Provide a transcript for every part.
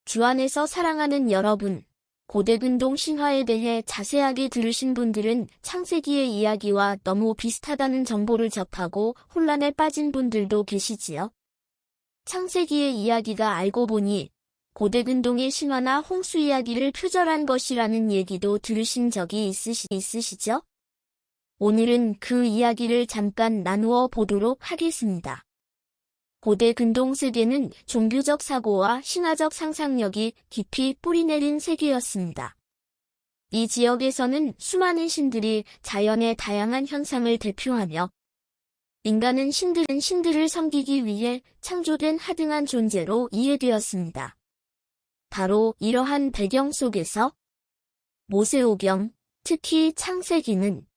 주안에서 사랑하는 여러분, 고대근동 신화에 대해 자세하게 들으신 분들은 창세기의 이야기와 너무 비슷하다는 정보를 접하고 혼란에 빠진 분들도 계시지요. 창세기의 이야기가 알고 보니 고대근동의 신화나 홍수 이야기를 표절한 것이라는 얘기도 들으신 적이 있으시죠? 오늘은 그 이야기를 잠깐 나누어 보도록 하겠습니다. 고대 근동 세계는 종교적 사고와 신화적 상상력이 깊이 뿌리내린 세계였습니다. 이 지역에서는 수많은 신들이 자연의 다양한 현상을 대표하며 인간은 신들을 섬기기 위해 창조된 하등한 존재로 이해되었습니다. 바로 이러한 배경 속에서 모세오경, 특히 창세기는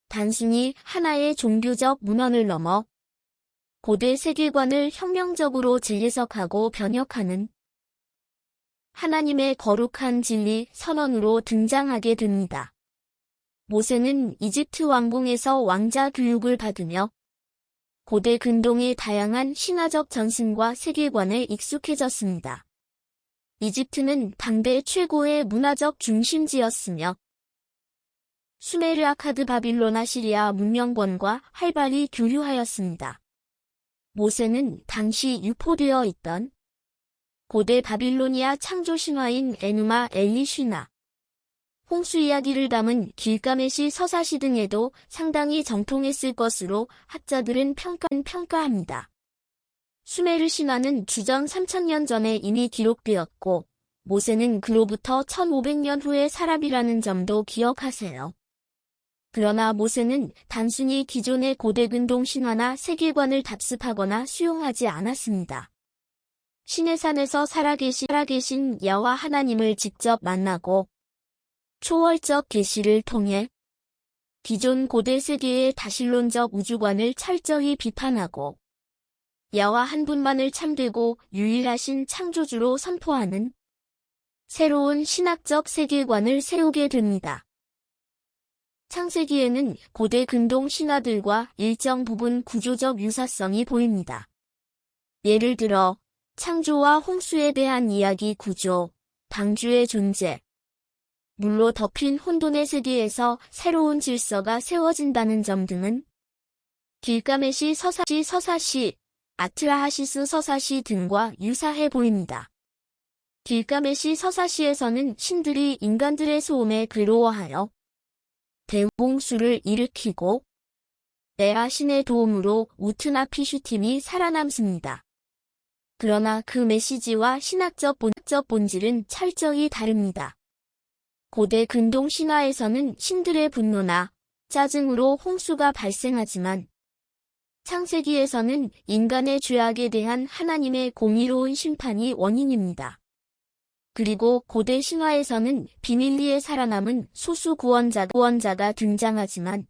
단순히 하나의 종교적 문헌을 넘어 고대 세계관을 혁명적으로 재해석하고 변혁하는 하나님의 거룩한 진리 선언으로 등장하게 됩니다. 모세는 이집트 왕궁에서 왕자 교육을 받으며 고대 근동의 다양한 신화적 전승과 세계관에 익숙해졌습니다. 이집트는 당대 최고의 문화적 중심지였으며 수메르 아카드 바빌론 아시리아 문명권과 활발히 교류하였습니다. 모세는 당시 유포되어 있던 고대 바빌로니아 창조 신화인 에누마 엘리쉬나, 홍수 이야기를 담은 길가메시 서사시 등에도 상당히 정통했을 것으로 학자들은 평가합니다. 수메르 신화는 주전 3000년 전에 이미 기록되었고, 모세는 그로부터 1500년 후의 사람이라는 점도 기억하세요. 그러나 모세는 단순히 기존의 고대 근동 신화나 세계관을 답습하거나 수용하지 않았습니다. 시내산에서 살아계신 여호와 하나님을 직접 만나고 초월적 계시를 통해 기존 고대 세계의 다신론적 우주관을 철저히 비판하고 여호와 한 분만을 참되고 유일하신 창조주로 선포하는 새로운 신학적 세계관을 세우게 됩니다. 창세기에는 고대 근동 신화들과 일정 부분 구조적 유사성이 보입니다. 예를 들어 창조와 홍수에 대한 이야기 구조, 방주의 존재, 물로 덮인 혼돈의 세계에서 새로운 질서가 세워진다는 점 등은 길가메시 서사시, 아트라하시스 서사시 등과 유사해 보입니다. 길가메시 서사시에서는 신들이 인간들의 소음에 괴로워하여 대홍수를 일으키고 레아 신의 도움으로 우트나피슈팀이 살아남습니다. 그러나 그 메시지와 신학적 본질은 철저히 다릅니다. 고대 근동 신화에서는 신들의 분노나 짜증으로 홍수가 발생하지만 창세기에서는 인간의 죄악에 대한 하나님의 공의로운 심판이 원인입니다. 그리고 고대 신화에서는 비밀리에 살아남은 소수 구원자가 등장하지만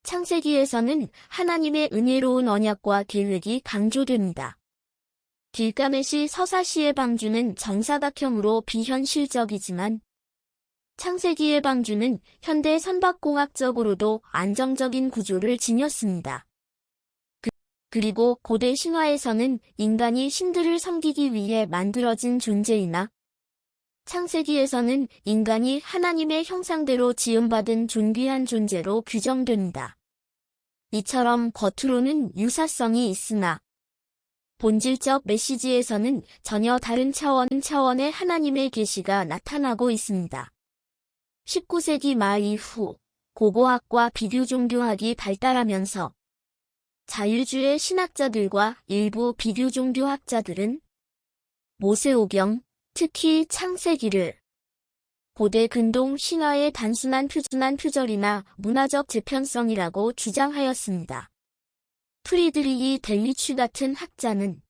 창세기에서는 하나님의 은혜로운 언약과 계획이 강조됩니다. 길가메시 서사시의 방주는 정사각형으로 비현실적이지만 창세기의 방주는 현대 선박공학적으로도 안정적인 구조를 지녔습니다. 그리고 고대 신화에서는 인간이 신들을 섬기기 위해 만들어진 존재이나 창세기에서는 인간이 하나님의 형상대로 지음받은 존귀한 존재로 규정됩니다. 이처럼 겉으로는 유사성이 있으나 본질적 메시지에서는 전혀 다른 차원의 하나님의 계시가 나타나고 있습니다. 19세기 말 이후 고고학과 비교종교학이 발달하면서 자유주의 신학자들과 일부 비교종교학자들은 모세오경, 특히 창세기를 고대 근동 신화의 단순한 표절이나 문화적 재편성이라고 주장하였습니다. 프리드리히 델리취 같은 학자는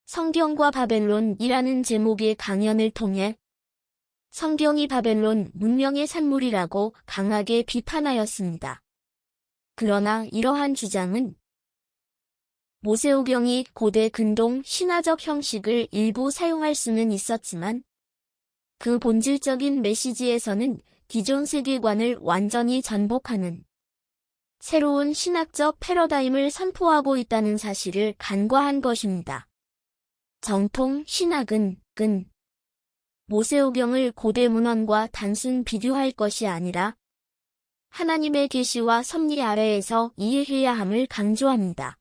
성경과 바벨론이라는 제목의 강연을 통해 성경이 바벨론 문명의 산물이라고 강하게 비판하였습니다. 그러나 이러한 주장은 모세오경이 고대 근동 신화적 형식을 일부 사용할 수는 있었지만 그 본질적인 메시지에서는 기존 세계관을 완전히 전복하는 새로운 신학적 패러다임을 선포하고 있다는 사실을 간과한 것입니다. 정통 신학은 은 모세오경을 고대 문헌과 단순 비교할 것이 아니라 하나님의 계시와 섭리 아래에서 이해해야 함을 강조합니다.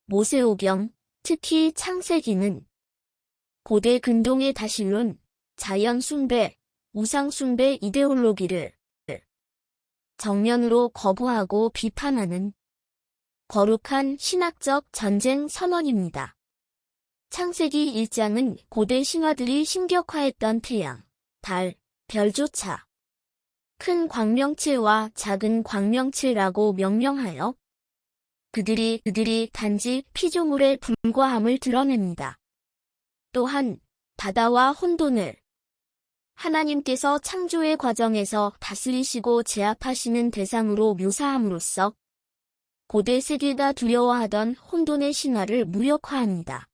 모세오경, 특히 창세기는 고대 근동의 다신론, 자연 숭배, 우상 숭배 이데올로기를 정면으로 거부하고 비판하는 거룩한 신학적 전쟁 선언입니다. 창세기 1장은 고대 신화들이 신격화했던 태양, 달, 별조차 큰 광명체와 작은 광명체라고 명명하여 그들이 단지 피조물에 불과함을 드러냅니다. 또한 바다와 혼돈을 하나님께서 창조의 과정에서 다스리시고 제압하시는 대상으로 묘사함으로써 고대 세계가 두려워하던 혼돈의 신화를 무력화합니다.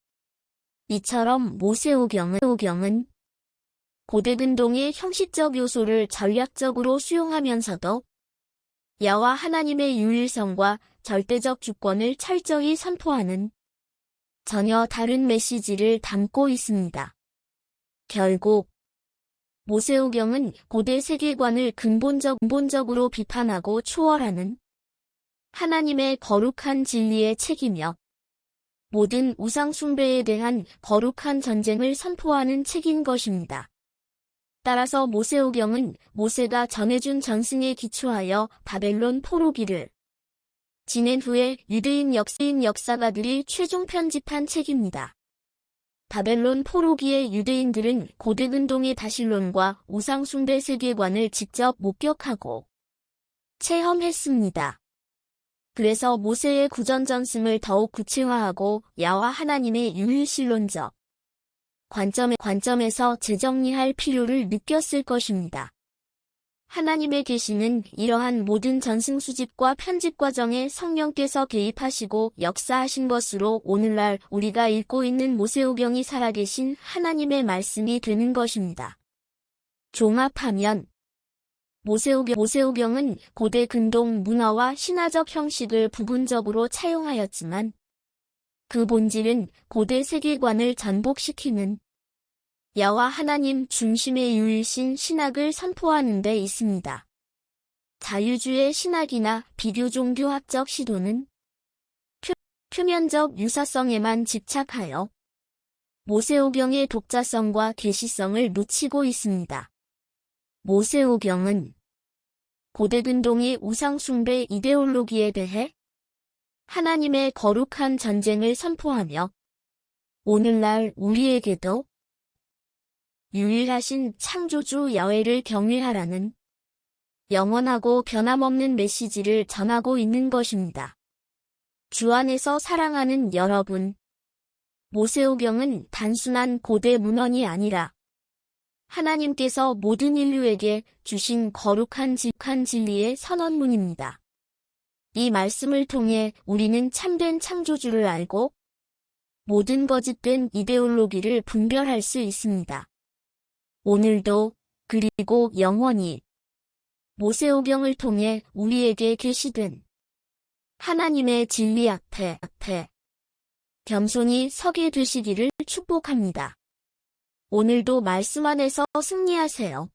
이처럼 모세오경은 고대 근동의 형식적 요소를 전략적으로 수용하면서도 야와 하나님의 유일성과 절대적 주권을 철저히 선포하는 전혀 다른 메시지를 담고 있습니다. 결국 모세오경은 고대 세계관을 근본적으로 비판하고 초월하는 하나님의 거룩한 진리의 책이며 모든 우상 숭배에 대한 거룩한 전쟁을 선포하는 책인 것입니다. 따라서 모세오경은 모세가 전해준 전승에 기초하여 바벨론 포로기를 지낸 후에 유대인 역사가들이 최종 편집한 책입니다. 바벨론 포로기의 유대인들은 고대 근동의 다신론과 우상 숭배 세계관을 직접 목격하고 체험했습니다. 그래서 모세의 구전 전승을 더욱 구체화하고 야와 하나님의 유일신론적 관점에서 재정리할 필요를 느꼈을 것입니다. 하나님의 계시는 이러한 모든 전승 수집과 편집 과정에 성령께서 개입하시고 역사하신 것으로 오늘날 우리가 읽고 있는 모세오경이 살아계신 하나님의 말씀이 되는 것입니다. 종합하면 모세오경은 고대 근동 문화와 신화적 형식을 부분적으로 차용하였지만 그 본질은 고대 세계관을 전복시키는 야와 하나님 중심의 유일신 신학을 선포하는 데 있습니다. 자유주의 신학이나 비교종교학적 시도는 표면적 유사성에만 집착하여 모세오경의 독자성과 계시성을 놓치고 있습니다. 모세오경은 고대 근동의 우상 숭배 이데올로기에 대해 하나님의 거룩한 전쟁을 선포하며 오늘날 우리에게도 유일하신 창조주 야훼를 경외하라는 영원하고 변함없는 메시지를 전하고 있는 것입니다. 주 안에서 사랑하는 여러분, 모세오경은 단순한 고대 문헌이 아니라 하나님께서 모든 인류에게 주신 거룩한 진리의 선언문입니다. 이 말씀을 통해 우리는 참된 창조주를 알고 모든 거짓된 이데올로기를 분별할 수 있습니다. 오늘도 그리고 영원히 모세오경을 통해 우리에게 계시된 하나님의 진리 앞에 겸손히 서게 되시기를 축복합니다. 오늘도 말씀 안에서 승리하세요.